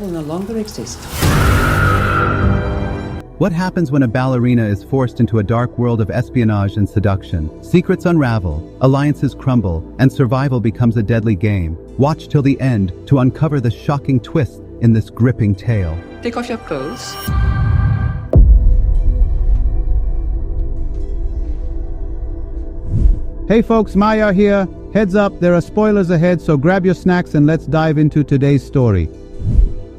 will no longer exist. What happens when a ballerina is forced into a dark world of espionage and seduction? Secrets unravel, alliances crumble, and survival becomes a deadly game. Watch till the end to uncover the shocking twists in this gripping tale. Take off your clothes. Hey folks, Maya here. Heads up, there are spoilers ahead, so grab your snacks and let's dive into today's story.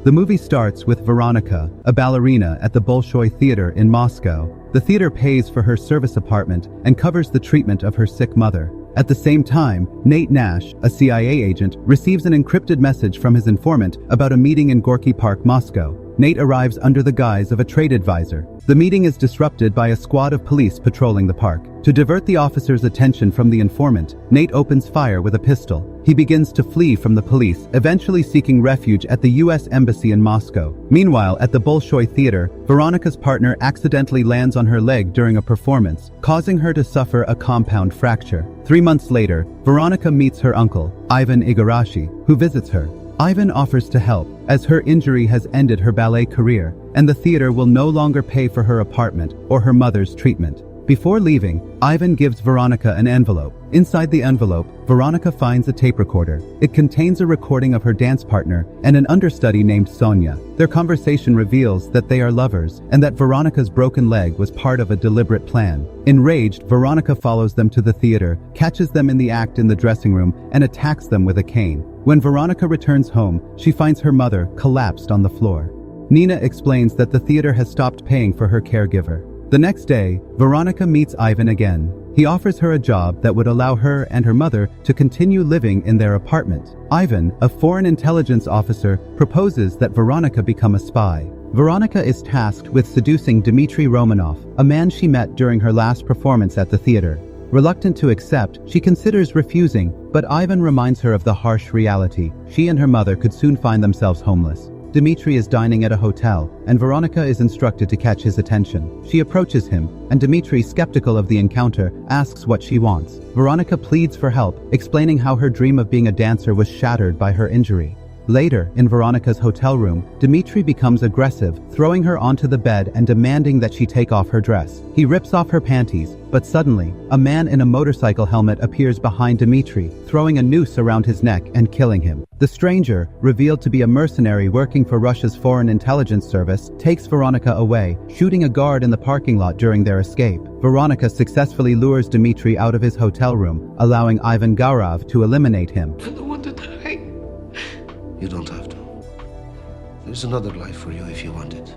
The movie starts with Veronica, a ballerina at the Bolshoi Theater in Moscow. The theater pays for her service apartment and covers the treatment of her sick mother. At the same time, Nate Nash, a CIA agent, receives an encrypted message from his informant about a meeting in Gorky Park, Moscow. Nate arrives under the guise of a trade advisor. The meeting is disrupted by a squad of police patrolling the park. To divert the officer's attention from the informant, Nate opens fire with a pistol. He begins to flee from the police, eventually seeking refuge at the U.S. Embassy in Moscow. Meanwhile, at the Bolshoi Theater, Veronica's partner accidentally lands on her leg during a performance, causing her to suffer a compound fracture. 3 months later, Veronica meets her uncle, Ivan Igarashi, who visits her. Ivan offers to help, as her injury has ended her ballet career, and the theater will no longer pay for her apartment or her mother's treatment. Before leaving, Ivan gives Veronica an envelope. Inside the envelope, Veronica finds a tape recorder. It contains a recording of her dance partner and an understudy named Sonia. Their conversation reveals that they are lovers and that Veronica's broken leg was part of a deliberate plan. Enraged, Veronica follows them to the theater, catches them in the act in the dressing room, and attacks them with a cane. When Veronica returns home, she finds her mother collapsed on the floor. Nina explains that the theater has stopped paying for her caregiver. The next day, Veronica meets Ivan again. He offers her a job that would allow her and her mother to continue living in their apartment. Ivan, a foreign intelligence officer, proposes that Veronica become a spy. Veronica is tasked with seducing Dmitry Romanov, a man she met during her last performance at the theater. Reluctant to accept, she considers refusing, but Ivan reminds her of the harsh reality. She and her mother could soon find themselves homeless. Dmitry is dining at a hotel, and Veronica is instructed to catch his attention. She approaches him, and Dmitry, skeptical of the encounter, asks what she wants. Veronica pleads for help, explaining how her dream of being a dancer was shattered by her injury. Later, in Veronica's hotel room, Dmitry becomes aggressive, throwing her onto the bed and demanding that she take off her dress. He rips off her panties, but suddenly, a man in a motorcycle helmet appears behind Dmitry, throwing a noose around his neck and killing him. The stranger, revealed to be a mercenary working for Russia's Foreign Intelligence Service, takes Veronica away, shooting a guard in the parking lot during their escape. Veronica successfully lures Dmitry out of his hotel room, allowing Ivan Gaurav to eliminate him. I don't want to die. You don't have to. There's another life for you if you want it.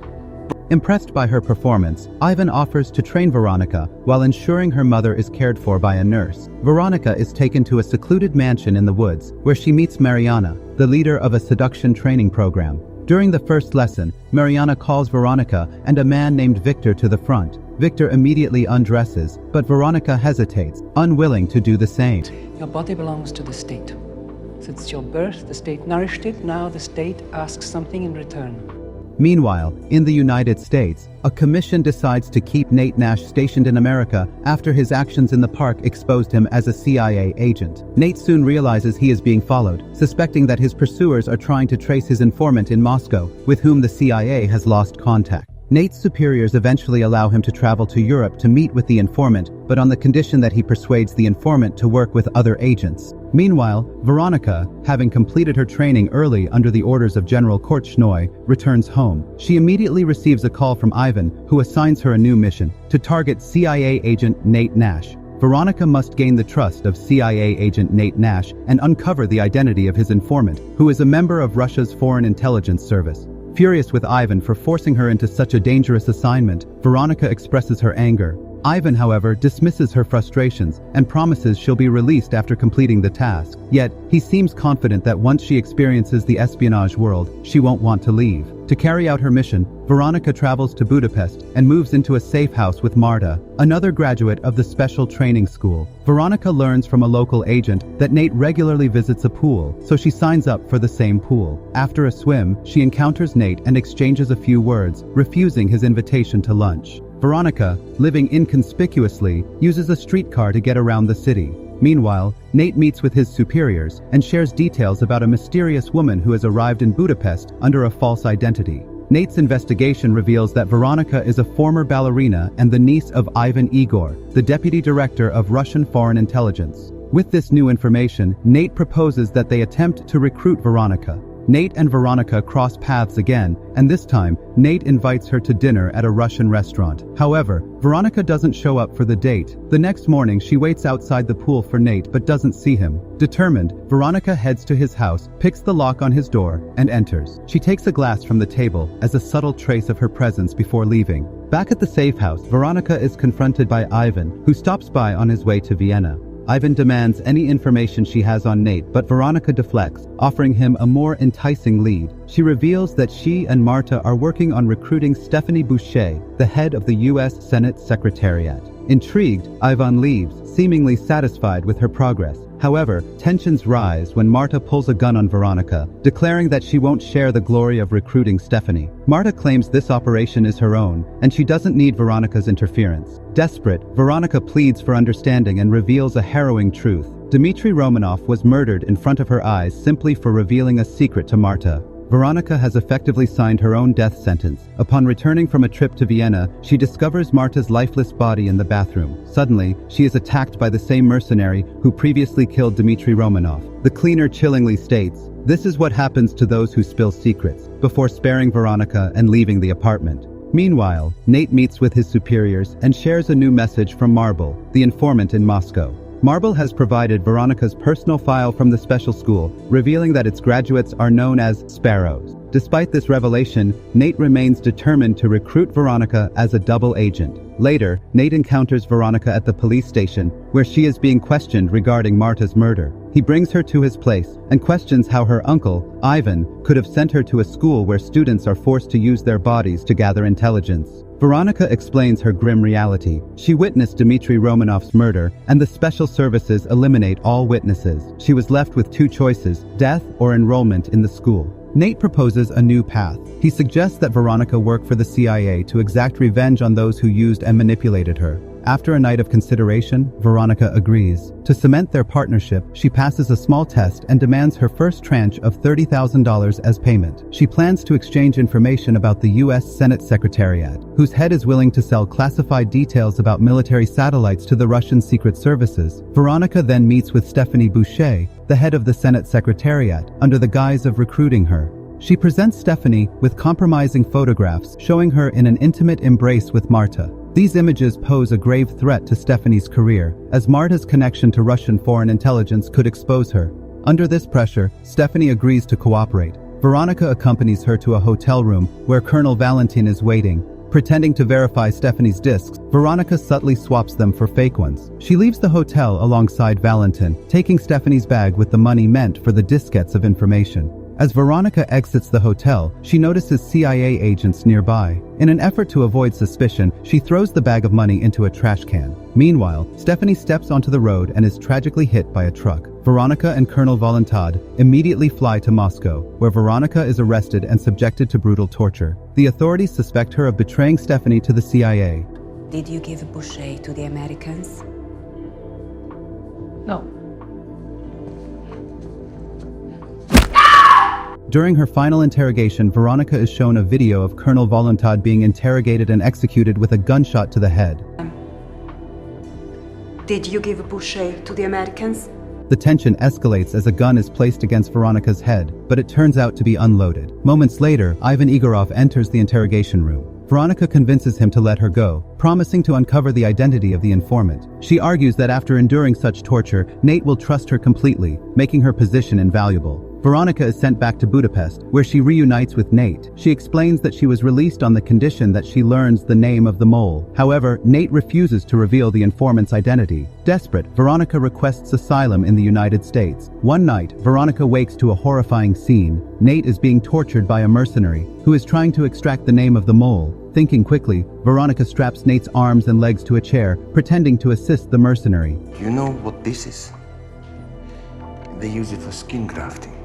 Impressed by her performance, Ivan offers to train Veronica while ensuring her mother is cared for by a nurse. Veronica is taken to a secluded mansion in the woods, where she meets Mariana, the leader of a seduction training program. During the first lesson, Mariana calls Veronica and a man named Victor to the front. Victor immediately undresses, but Veronica hesitates, unwilling to do the same. Your body belongs to the state. Since your birth, the state nourished it. Now the state asks something in return. Meanwhile, in the United States, a commission decides to keep Nate Nash stationed in America after his actions in the park exposed him as a CIA agent. Nate soon realizes he is being followed, suspecting that his pursuers are trying to trace his informant in Moscow, with whom the CIA has lost contact. Nate's superiors eventually allow him to travel to Europe to meet with the informant, but on the condition that he persuades the informant to work with other agents. Meanwhile, Veronica, having completed her training early under the orders of General Korchnoi, returns home. She immediately receives a call from Ivan, who assigns her a new mission, to target CIA agent Nate Nash. Veronica must gain the trust of CIA agent Nate Nash and uncover the identity of his informant, who is a member of Russia's Foreign Intelligence Service. Furious with Ivan for forcing her into such a dangerous assignment, Veronica expresses her anger. Ivan, however, dismisses her frustrations and promises she'll be released after completing the task. Yet, he seems confident that once she experiences the espionage world, she won't want to leave. To carry out her mission, Veronica travels to Budapest and moves into a safe house with Marta, another graduate of the special training school. Veronica learns from a local agent that Nate regularly visits a pool, so she signs up for the same pool. After a swim, she encounters Nate and exchanges a few words, refusing his invitation to lunch. Veronica, living inconspicuously, uses a streetcar to get around the city. Meanwhile, Nate meets with his superiors and shares details about a mysterious woman who has arrived in Budapest under a false identity. Nate's investigation reveals that Veronica is a former ballerina and the niece of Ivan Igor, the deputy director of Russian foreign intelligence. With this new information, Nate proposes that they attempt to recruit Veronica. Nate and Veronica cross paths again, and this time, Nate invites her to dinner at a Russian restaurant. However, Veronica doesn't show up for the date. The next morning, she waits outside the pool for Nate but doesn't see him. Determined, Veronica heads to his house, picks the lock on his door, and enters. She takes a glass from the table as a subtle trace of her presence before leaving. Back at the safe house, Veronica is confronted by Ivan, who stops by on his way to Vienna. Ivan demands any information she has on Nate, but Veronica deflects, offering him a more enticing lead. She reveals that she and Marta are working on recruiting Stephanie Boucher, the head of the U.S. Senate Secretariat. Intrigued, Ivan leaves, seemingly satisfied with her progress. However, tensions rise when Marta pulls a gun on Veronica, declaring that she won't share the glory of recruiting Stephanie. Marta claims this operation is her own, and she doesn't need Veronica's interference. Desperate, Veronica pleads for understanding and reveals a harrowing truth. Dmitry Romanov was murdered in front of her eyes simply for revealing a secret to Marta. Veronica has effectively signed her own death sentence. Upon returning from a trip to Vienna, she discovers Marta's lifeless body in the bathroom. Suddenly, she is attacked by the same mercenary who previously killed Dmitry Romanov. The cleaner chillingly states, "This is what happens to those who spill secrets," before sparing Veronica and leaving the apartment. Meanwhile, Nate meets with his superiors and shares a new message from Marble, the informant in Moscow. Marble has provided Veronica's personal file from the special school, revealing that its graduates are known as sparrows. Despite this revelation, Nate remains determined to recruit Veronica as a double agent. Later, Nate encounters Veronica at the police station, where she is being questioned regarding Marta's murder. He brings her to his place and questions how her uncle, Ivan, could have sent her to a school where students are forced to use their bodies to gather intelligence. Veronica explains her grim reality. She witnessed Dmitry Romanov's murder, and the special services eliminate all witnesses. She was left with two choices: death or enrollment in the school. Nate proposes a new path. He suggests that Veronica work for the CIA to exact revenge on those who used and manipulated her. After a night of consideration, Veronica agrees. To cement their partnership, she passes a small test and demands her first tranche of $30,000 as payment. She plans to exchange information about the U.S. Senate Secretariat, whose head is willing to sell classified details about military satellites to the Russian secret services. Veronica then meets with Stephanie Boucher, the head of the Senate Secretariat, under the guise of recruiting her. She presents Stephanie with compromising photographs showing her in an intimate embrace with Marta. These images pose a grave threat to Stephanie's career, as Marta's connection to Russian foreign intelligence could expose her. Under this pressure, Stephanie agrees to cooperate. Veronica accompanies her to a hotel room where Colonel Valentin is waiting. Pretending to verify Stephanie's discs, Veronica subtly swaps them for fake ones. She leaves the hotel alongside Valentin, taking Stephanie's bag with the money meant for the diskettes of information. As Veronica exits the hotel, she notices CIA agents nearby. In an effort to avoid suspicion, she throws the bag of money into a trash can. Meanwhile, Stephanie steps onto the road and is tragically hit by a truck. Veronica and Colonel Valentad immediately fly to Moscow, where Veronica is arrested and subjected to brutal torture. The authorities suspect her of betraying Stephanie to the CIA. Did you give Boucher to the Americans? No. During her final interrogation, Veronica is shown a video of Colonel Valentad being interrogated and executed with a gunshot to the head. Did you give Boucher to the Americans? The tension escalates as a gun is placed against Veronica's head, but it turns out to be unloaded. Moments later, Ivan Igorov enters the interrogation room. Veronica convinces him to let her go, promising to uncover the identity of the informant. She argues that after enduring such torture, Nate will trust her completely, making her position invaluable. Veronica is sent back to Budapest, where she reunites with Nate. She explains that she was released on the condition that she learns the name of the mole. However, Nate refuses to reveal the informant's identity. Desperate, Veronica requests asylum in the United States. One night, Veronica wakes to a horrifying scene. Nate is being tortured by a mercenary, who is trying to extract the name of the mole. Thinking quickly, Veronica straps Nate's arms and legs to a chair, pretending to assist the mercenary. You know what this is? They use it for skin grafting.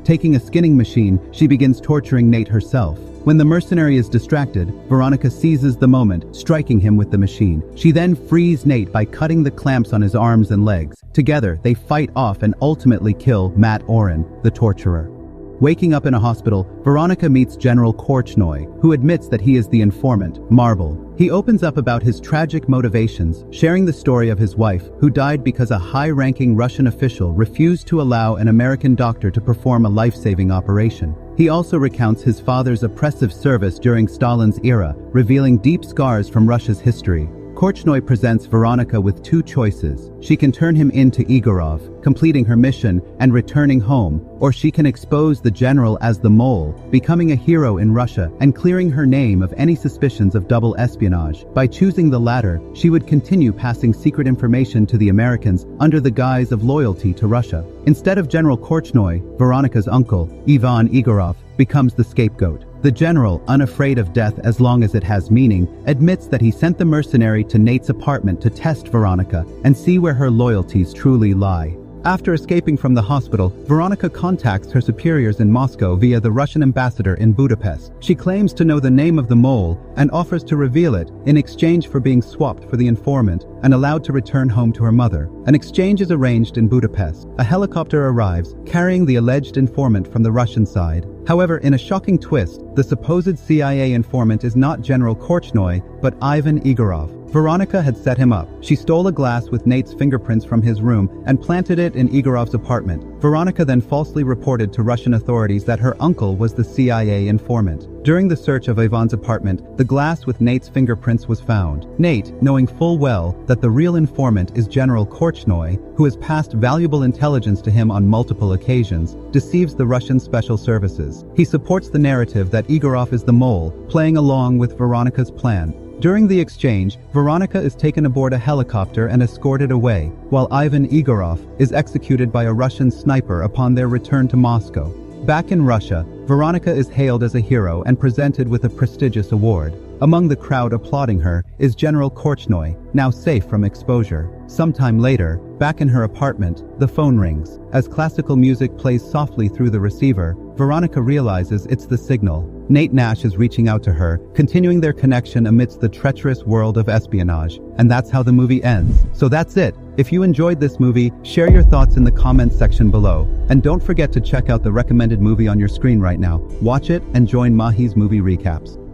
Taking a skinning machine, she begins torturing Nate herself. When the mercenary is distracted, Veronica seizes the moment, striking him with the machine. She then frees Nate by cutting the clamps on his arms and legs. Together, they fight off and ultimately kill Matt Oren, the torturer. Waking up in a hospital, Veronica meets General Korchnoi, who admits that he is the informant, Marble. He opens up about his tragic motivations, sharing the story of his wife, who died because a high-ranking Russian official refused to allow an American doctor to perform a life-saving operation. He also recounts his father's oppressive service during Stalin's era, revealing deep scars from Russia's history. Korchnoi presents Veronica with two choices. She can turn him into Igorov, completing her mission and returning home, or she can expose the general as the mole, becoming a hero in Russia and clearing her name of any suspicions of double espionage. By choosing the latter, she would continue passing secret information to the Americans under the guise of loyalty to Russia. Instead of General Korchnoi, Veronica's uncle, Ivan Igorov, becomes the scapegoat. The general, unafraid of death as long as it has meaning, admits that he sent the mercenary to Nate's apartment to test Veronica and see where her loyalties truly lie. After escaping from the hospital, Veronica contacts her superiors in Moscow via the Russian ambassador in Budapest. She claims to know the name of the mole and offers to reveal it in exchange for being swapped for the informant and allowed to return home to her mother. An exchange is arranged in Budapest. A helicopter arrives, carrying the alleged informant from the Russian side. However, in a shocking twist, the supposed CIA informant is not General Korchnoi, but Ivan Igorov. Veronica had set him up. She stole a glass with Nate's fingerprints from his room and planted it in Igorov's apartment. Veronica then falsely reported to Russian authorities that her uncle was the CIA informant. During the search of Ivan's apartment, the glass with Nate's fingerprints was found. Nate, knowing full well that the real informant is General Korchnoi, who has passed valuable intelligence to him on multiple occasions, deceives the Russian special services. He supports the narrative that Igorov is the mole, playing along with Veronica's plan. During the exchange, Veronica is taken aboard a helicopter and escorted away, while Ivan Igorov is executed by a Russian sniper upon their return to Moscow. Back in Russia, Veronica is hailed as a hero and presented with a prestigious award. Among the crowd applauding her is General Korchnoi, now safe from exposure. Sometime later, back in her apartment, the phone rings. As classical music plays softly through the receiver, Veronica realizes it's the signal. Nate Nash is reaching out to her, continuing their connection amidst the treacherous world of espionage. And that's how the movie ends. So that's it. If you enjoyed this movie, share your thoughts in the comments section below. And don't forget to check out the recommended movie on your screen right now. Watch it and join Mahi's Movie Recaps.